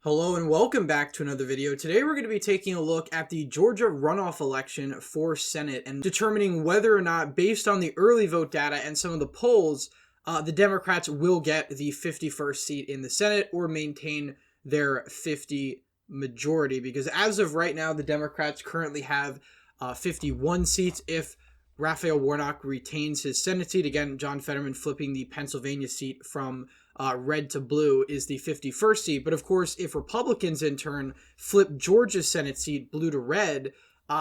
Hello and welcome back to another video. Today we're going to be taking a look at the Georgia runoff election for Senate and determining whether or not, based on the early vote data and some of the polls, the Democrats will get the 51st seat in the Senate or maintain their 50 majority. Because as of right now, the Democrats currently have 51 seats if Raphael Warnock retains his Senate seat. Again, John Fetterman flipping the Pennsylvania seat from red to blue is the 51st seat. But of course, if Republicans in turn flip Georgia's Senate seat blue to red,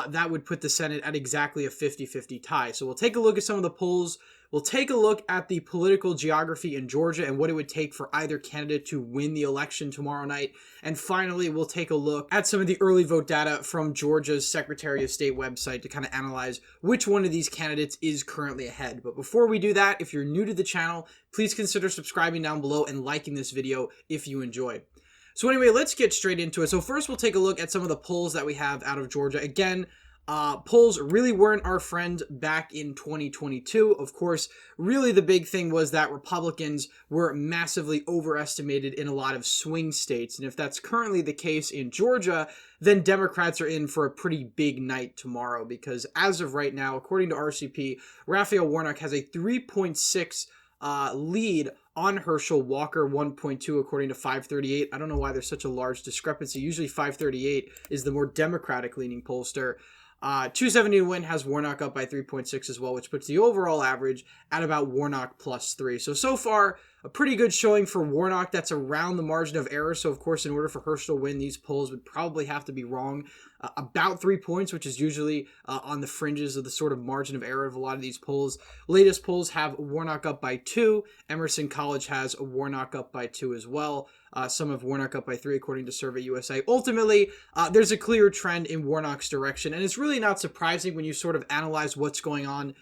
that would put the Senate at exactly a 50-50 tie. So we'll take a look at some of the polls. We'll take a look at the political geography in Georgia and what it would take for either candidate to win the election tomorrow night. And finally, we'll take a look at some of the early vote data from Georgia's Secretary of State website to kind of analyze which one of these candidates is currently ahead. But before we do that, if you're new to the channel, please consider subscribing down below and liking this video if you enjoyed. So anyway, let's get straight into it. So first, we'll take a look at some of the polls that we have out of Georgia. Again, polls really weren't our friend back in 2022. Of course, really the big thing was that Republicans were massively overestimated in a lot of swing states. And if that's currently the case in Georgia, then Democrats are in for a pretty big night tomorrow. Because as of right now, according to RCP, Raphael Warnock has a 3.6 lead on Herschel Walker, 1.2 according to FiveThirtyEight. I don't know why there's such a large discrepancy. Usually FiveThirtyEight is the more Democratic-leaning pollster. 270 to win has Warnock up by 3.6 as well, which puts the overall average at about Warnock +3. So far, a pretty good showing for Warnock. That's around the margin of error. So, of course, in order for Herschel to win, these polls would probably have to be wrong about 3 points, which is usually on the fringes of the sort of margin of error of a lot of these polls. Latest polls have Warnock up by 2. Emerson College has Warnock up by 2 as well. Some have Warnock up by 3, according to Survey USA. Ultimately, there's a clear trend in Warnock's direction, and it's really not surprising when you sort of analyze what's going on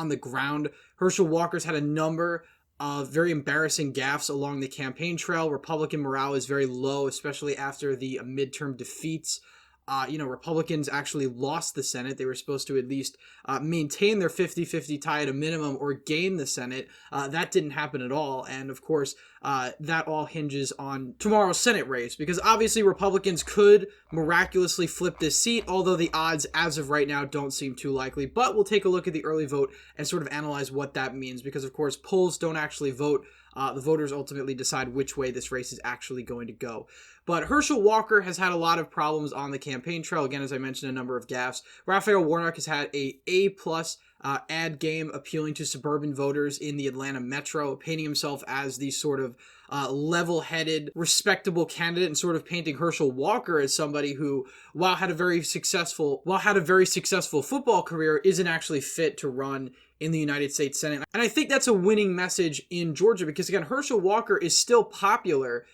the ground. Herschel Walker's had a number of very embarrassing gaffes along the campaign trail. Republican morale is very low, especially after the midterm defeats. Republicans actually lost the Senate. They were supposed to at least maintain their 50-50 tie at a minimum or gain the Senate. That didn't happen at all. And of course, that all hinges on tomorrow's Senate race, because obviously Republicans could miraculously flip this seat, although the odds as of right now don't seem too likely. But we'll take a look at the early vote and sort of analyze what that means, because of course polls don't actually vote. The voters ultimately decide which way this race is actually going to go. But Herschel Walker has had a lot of problems on the campaign trail. Again, as I mentioned, a number of gaffes. Raphael Warnock has had a A+ ad game appealing to suburban voters in the Atlanta metro, painting himself as the sort of level-headed, respectable candidate, and sort of painting Herschel Walker as somebody who, while had a very successful football career, isn't actually fit to run in the United States Senate. And I think that's a winning message in Georgia, because again, Herschel Walker is still popular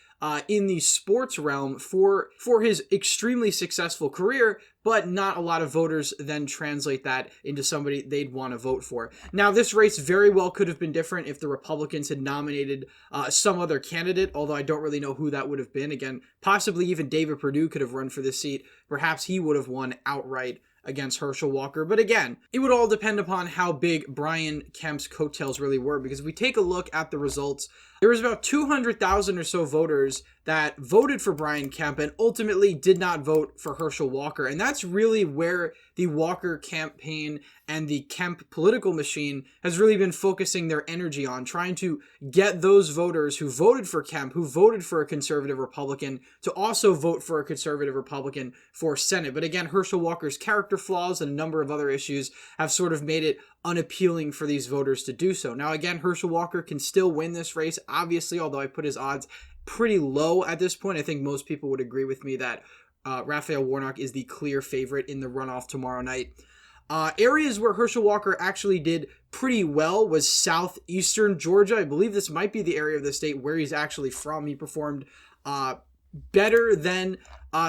in the sports realm for his extremely successful career, but not a lot of voters then translate that into somebody they'd want to vote for. Now, this race very well could have been different if the Republicans had nominated some other candidate, although I don't really know who that would have been. Again, possibly even David Perdue could have run for this seat. Perhaps he would have won outright against Herschel Walker. But again, it would all depend upon how big Brian Kemp's coattails really were, because if we take a look at the results, there was about 200,000 or so voters that voted for Brian Kemp and ultimately did not vote for Herschel Walker. And that's really where the Walker campaign and the Kemp political machine has really been focusing their energy on, trying to get those voters who voted for Kemp, who voted for a conservative Republican, to also vote for a conservative Republican for Senate. But again, Herschel Walker's character flaws and a number of other issues have sort of made it unappealing for these voters to do so. Now, again, Herschel Walker can still win this race, obviously, although I put his odds pretty low at this point. I think most people would agree with me that Raphael Warnock is the clear favorite in the runoff tomorrow night. Areas where Herschel Walker actually did pretty well was southeastern Georgia. I believe this might be the area of the state where he's actually from. He performed better than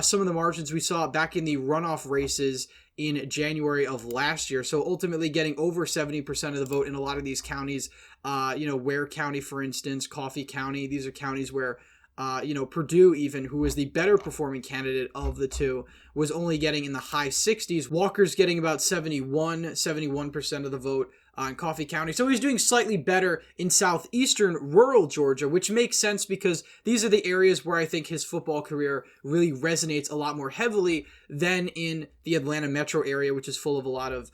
some of the margins we saw back in the runoff races in January of last year. So ultimately getting over 70% of the vote in a lot of these counties, Ware County, for instance, Coffee County. These are counties where, Perdue even, who was the better performing candidate of the two, was only getting in the high 60s. Walker's getting about 71% of the vote. in Coffee County. So he's doing slightly better in southeastern rural Georgia, which makes sense because these are the areas where I think his football career really resonates a lot more heavily than in the Atlanta metro area, which is full of a lot of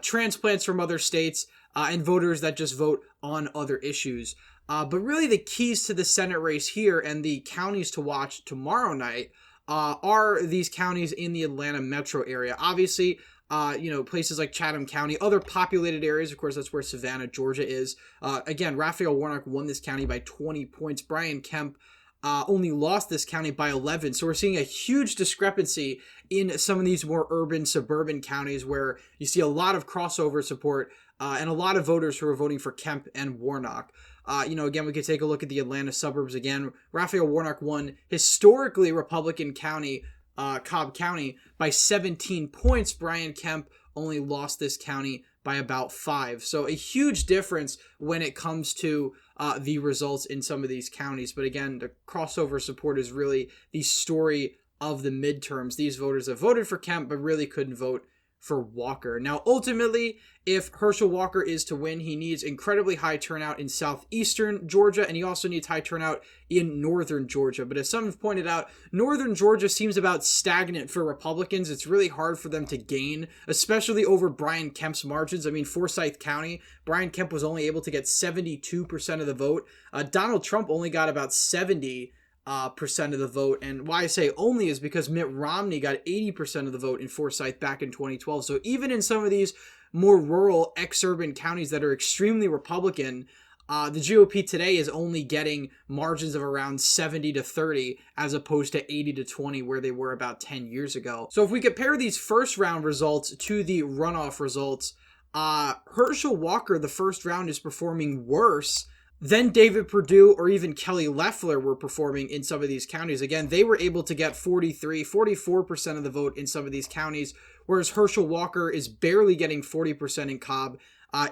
transplants from other states and voters that just vote on other issues. But really the keys to the Senate race here and the counties to watch tomorrow night are these counties in the Atlanta metro area. Obviously, places like Chatham County, other populated areas. Of course, that's where Savannah, Georgia is. Again, Raphael Warnock won this county by 20 points. Brian Kemp only lost this county by 11. So we're seeing a huge discrepancy in some of these more urban, suburban counties where you see a lot of crossover support and a lot of voters who are voting for Kemp and Warnock. Again, we could take a look at the Atlanta suburbs again. Raphael Warnock won historically Republican county, Cobb County, by 17 points. Brian Kemp only lost this county by about 5. So a huge difference when it comes to the results in some of these counties. But again, the crossover support is really the story of the midterms. These voters have voted for Kemp, but really couldn't vote for Walker. Now, ultimately, if Herschel Walker is to win, he needs incredibly high turnout in southeastern Georgia, and he also needs high turnout in northern Georgia. But as some have pointed out, northern Georgia seems about stagnant for Republicans. It's really hard for them to gain, especially over Brian Kemp's margins. I mean, Forsyth County, Brian Kemp was only able to get 72% of the vote. Donald Trump only got about 70% of the vote. And why I say only is because Mitt Romney got 80% of the vote in Forsyth back in 2012. So even in some of these more rural ex-urban counties that are extremely Republican, the GOP today is only getting margins of around 70-30 as opposed to 80-20 where they were about 10 years ago. So if we compare these first round results to the runoff results, Herschel Walker, the first round, is performing worse than David Perdue or even Kelly Loeffler were performing in some of these counties. Again, they were able to get 44% of the vote in some of these counties, whereas Herschel Walker is barely getting 40% in Cobb,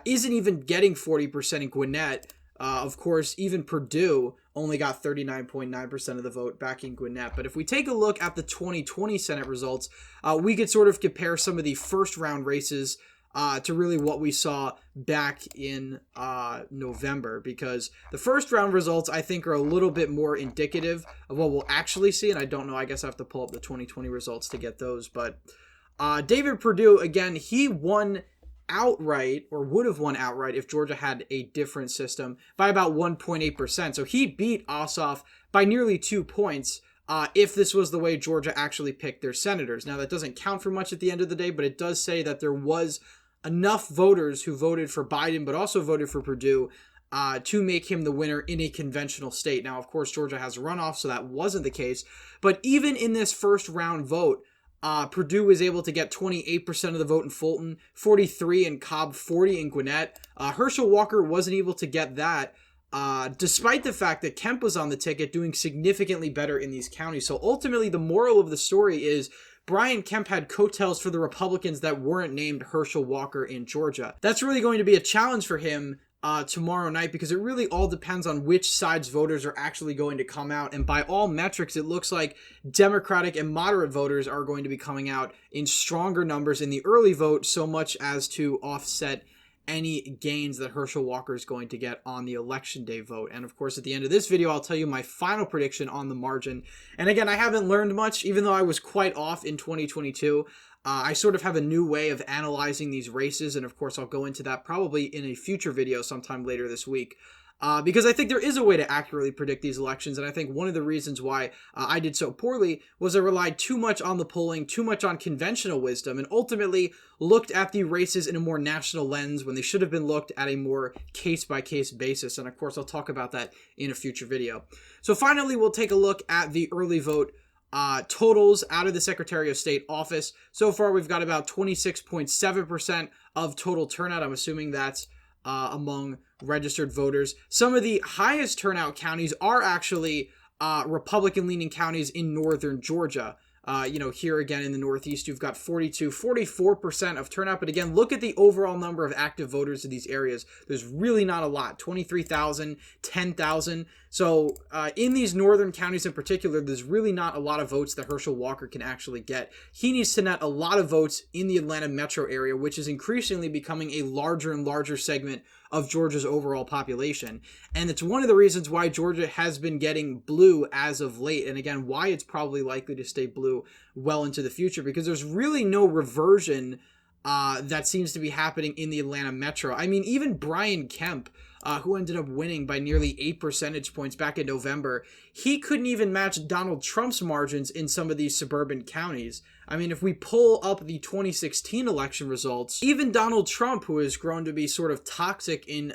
isn't even getting 40% in Gwinnett. Of course, even Perdue only got 39.9% of the vote back in Gwinnett. But if we take a look at the 2020 Senate results, we could sort of compare some of the first round races to really what we saw back in November, because the first round results I think are a little bit more indicative of what we'll actually see. And I don't know, I guess I have to pull up the 2020 results to get those. But David Perdue, again, he won outright, or would have won outright if Georgia had a different system, by about 1.8%. So he beat Ossoff by nearly 2 points. If this was the way Georgia actually picked their senators. Now, that doesn't count for much at the end of the day, but it does say that there was enough voters who voted for Biden but also voted for Perdue to make him the winner in a conventional state. Now, of course, Georgia has a runoff, so that wasn't the case. But even in this first round vote, Perdue was able to get 28% of the vote in Fulton, 43% in Cobb, 40% in Gwinnett. Herschel Walker wasn't able to get that, despite the fact that Kemp was on the ticket doing significantly better in these counties. So ultimately, the moral of the story is Brian Kemp had coattails for the Republicans that weren't named Herschel Walker in Georgia. That's really going to be a challenge for him tomorrow night, because it really all depends on which side's voters are actually going to come out. And by all metrics, it looks like Democratic and moderate voters are going to be coming out in stronger numbers in the early vote, so much as to offset any gains that Herschel Walker is going to get on the election day vote. And of course, at the end of this video, I'll tell you my final prediction on the margin. And again, I haven't learned much, even though I was quite off in 2022. I sort of have a new way of analyzing these races, and of course, I'll go into that probably in a future video sometime later this week. Because I think there is a way to accurately predict these elections, and I think one of the reasons why I did so poorly was I relied too much on the polling, too much on conventional wisdom, and ultimately looked at the races in a more national lens when they should have been looked at a more case-by-case basis, and of course I'll talk about that in a future video. So finally, we'll take a look at the early vote totals out of the Secretary of State office. So far, we've got about 26.7% of total turnout. I'm assuming that's among registered voters. Some of the highest turnout counties are actually Republican-leaning counties in northern Georgia. Here again in the Northeast, you've got 44% of turnout. But again, look at the overall number of active voters in these areas. There's really not a lot, 23,000, 10,000. So in these northern counties in particular, there's really not a lot of votes that Herschel Walker can actually get. He needs to net a lot of votes in the Atlanta metro area, which is increasingly becoming a larger and larger segment of Georgia's overall population. And it's one of the reasons why Georgia has been getting blue as of late. And again, why it's probably likely to stay blue well into the future, because there's really no reversion that seems to be happening in the Atlanta metro. I mean, even Brian Kemp, who ended up winning by nearly 8 percentage points back in November, he couldn't even match Donald Trump's margins in some of these suburban counties. I mean, if we pull up the 2016 election results, even Donald Trump, who has grown to be sort of toxic in,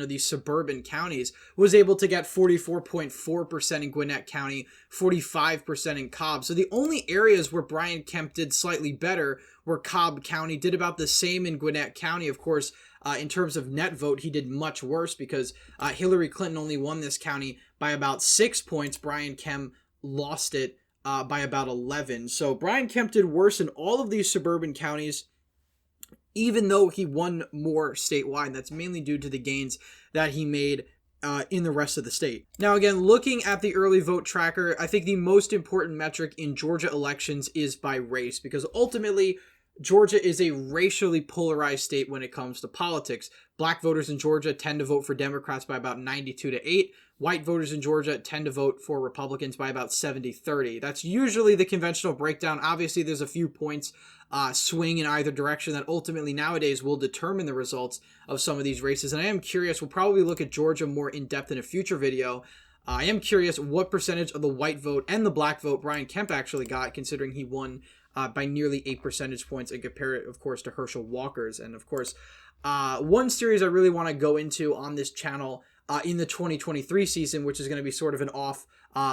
these suburban counties, was able to get 44.4% in Gwinnett County, 45% in Cobb. So the only areas where Brian Kemp did slightly better were Cobb County, did about the same in Gwinnett County. Of course, in terms of net vote, he did much worse because Hillary Clinton only won this county by about 6 points. Brian Kemp lost it by about 11. So Brian Kemp did worse in all of these suburban counties, even though he won more statewide. That's mainly due to the gains that he made in the rest of the state. Now, again, looking at the early vote tracker, I think the most important metric in Georgia elections is by race, because ultimately Georgia is a racially polarized state when it comes to politics. Black voters in Georgia tend to vote for Democrats by about 92-8. White voters in Georgia tend to vote for Republicans by about 70-30. That's usually the conventional breakdown. Obviously, there's a few points swing in either direction that ultimately nowadays will determine the results of some of these races. And I am curious, we'll probably look at Georgia more in depth in a future video. I am curious what percentage of the white vote and the black vote Brian Kemp actually got, considering he won by nearly 8 percentage points, and compare it, of course, to Herschel Walker's. And of course, one series I really want to go into on this channel in the 2023 season, which is going to be sort of an off,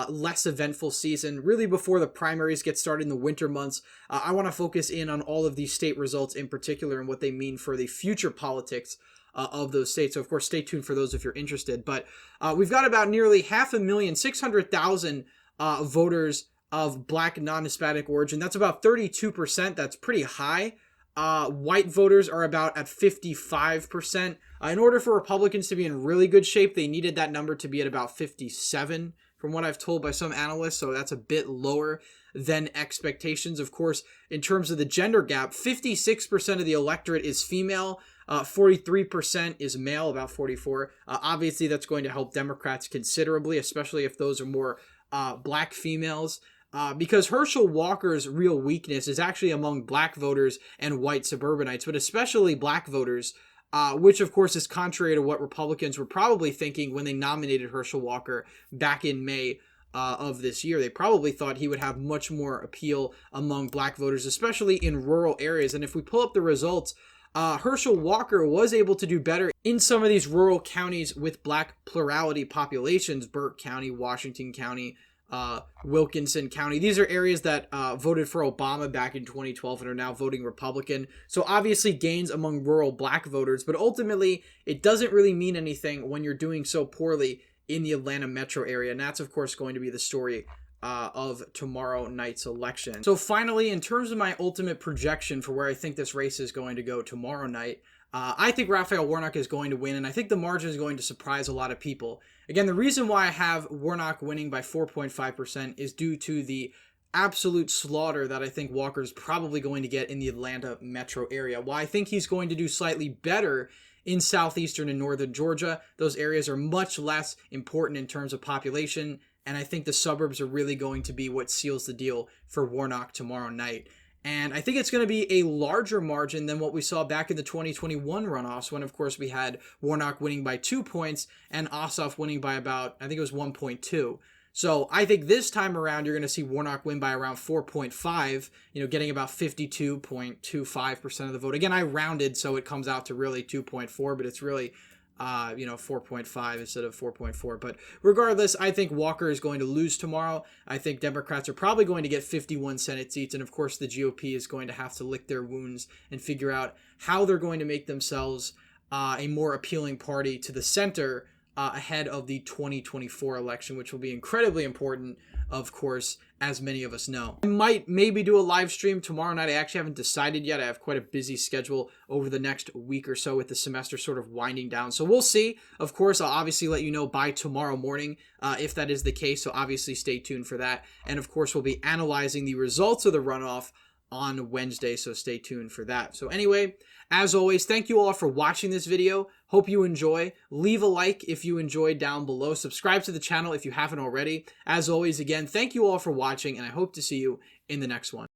less eventful season, really before the primaries get started in the winter months. I want to focus in on all of these state results in particular and what they mean for the future politics of those states. So, of course, stay tuned for those if you're interested. But we've got about nearly 500,600,000 voters of Black non-Hispanic origin. That's about 32%. That's pretty high. White voters are about at 55%. In order for Republicans to be in really good shape, they needed that number to be at about 57, from what I've told by some analysts. So that's a bit lower than expectations. Of course, in terms of the gender gap, 56% of the electorate is female. 43% is male, about 44. Obviously, that's going to help Democrats considerably, especially if those are more black females. Because Herschel Walker's real weakness is actually among black voters and white suburbanites, but especially black voters, which of course is contrary to what Republicans were probably thinking when they nominated Herschel Walker back in May of this year. They probably thought he would have much more appeal among black voters, especially in rural areas. And if we pull up the results, Herschel Walker was able to do better in some of these rural counties with black plurality populations, Burke County, Washington County, Wilkinson County. These are areas that voted for Obama back in 2012 and are now voting Republican. So obviously gains among rural black voters, but ultimately it doesn't really mean anything when you're doing so poorly in the Atlanta metro area. And that's, of course, going to be the story of tomorrow night's election. So finally, in terms of my ultimate projection for where I think this race is going to go tomorrow night, I think Raphael Warnock is going to win, and I think the margin is going to surprise a lot of people. Again, the reason why I have Warnock winning by 4.5% is due to the absolute slaughter that I think Walker's probably going to get in the Atlanta metro area. While I think he's going to do slightly better in southeastern and northern Georgia, those areas are much less important in terms of population, and I think the suburbs are really going to be what seals the deal for Warnock tomorrow night. And I think it's going to be a larger margin than what we saw back in the 2021 runoffs, when, of course, we had Warnock winning by 2 points and Ossoff winning by about, I think it was 1.2. So I think this time around, you're going to see Warnock win by around 4.5, getting about 52.25% of the vote. Again, I rounded, so it comes out to really 2.4, but it's really 4.5 instead of 4.4. But regardless, I think Walker is going to lose tomorrow. I think Democrats are probably going to get 51 Senate seats. And of course, the GOP is going to have to lick their wounds and figure out how they're going to make themselves a more appealing party to the center ahead of the 2024 election, which will be incredibly important, of course, as many of us know. I might maybe do a live stream tomorrow night. I actually haven't decided yet. I have quite a busy schedule over the next week or so with the semester sort of winding down. So we'll see. Of course, I'll obviously let you know by tomorrow morning if that is the case. So obviously stay tuned for that. And of course, we'll be analyzing the results of the runoff on Wednesday, so stay tuned for that. So anyway, as always, thank you all for watching this video. Hope you enjoy. Leave a like if you enjoyed down below. Subscribe to the channel if you haven't already. As always, again, thank you all for watching, and I hope to see you in the next one.